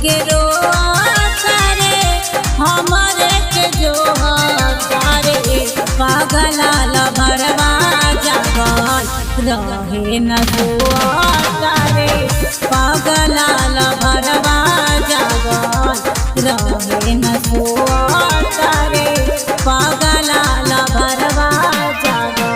के रोता रे हमारे के जो तारे पागला लभरवा जागल रहे न सोता रे पागला लभरवा जागल रहे न सोता रे पागला लभरवा जागल।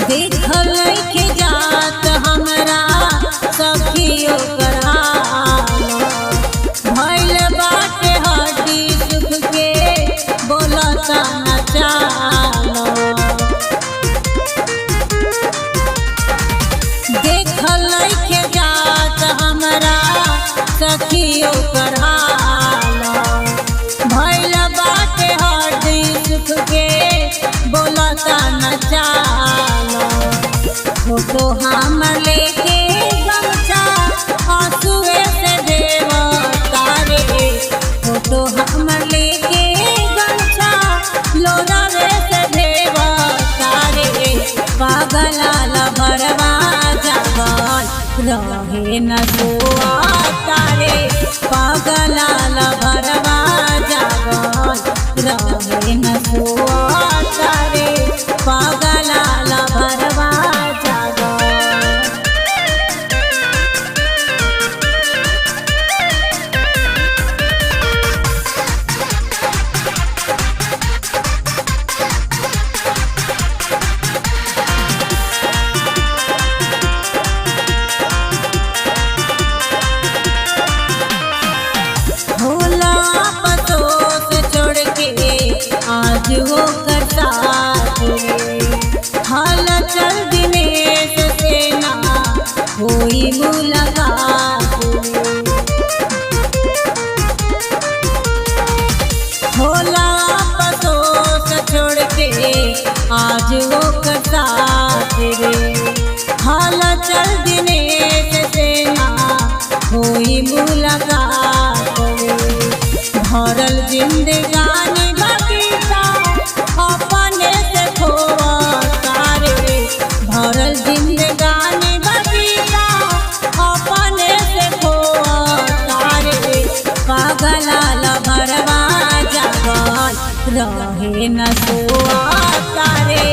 देखल के जात हमरा सखियों भइल बाटे हड्डी सुख के बोलता न चालो। देखल के जात हमरा सखियों भइल बाटे हड्डी सुख के बोलता न चालो। फोटो हमर लेके गमछा आंसुए से देवता रे फोटो हमर लेके गमछा लोरावे से देवता रे पागला लभरवा जागल रहे न सोता रे पागला लभरवा जागल रहे न सोता रे पागला लभरवा आज वो करता हाल चल दिनेश से ना कोई मुलाकात होला पतोस छोड़ के आज वो करता रे हाल चल दिनेश से ना कोई मुलाकात भरल जिंदगानी अपने से खोता रे भरल जिंदगानी बगीचा अपने से खोता रे पागला लभरवा जागल रहे न सोता रे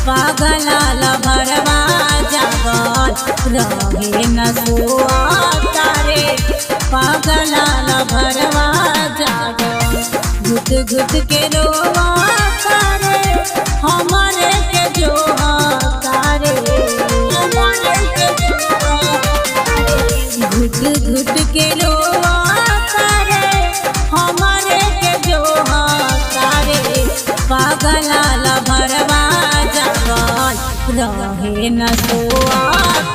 पागला लभरवा जागल रहे न सोता रे पागला लभरवा जागल। घुट घुट के रोता रे हमारे के जो तारे हमारे के जो घुट घुट के रोता रे हमारे के जो तारे पागला लभरवा जागल रहे न सोता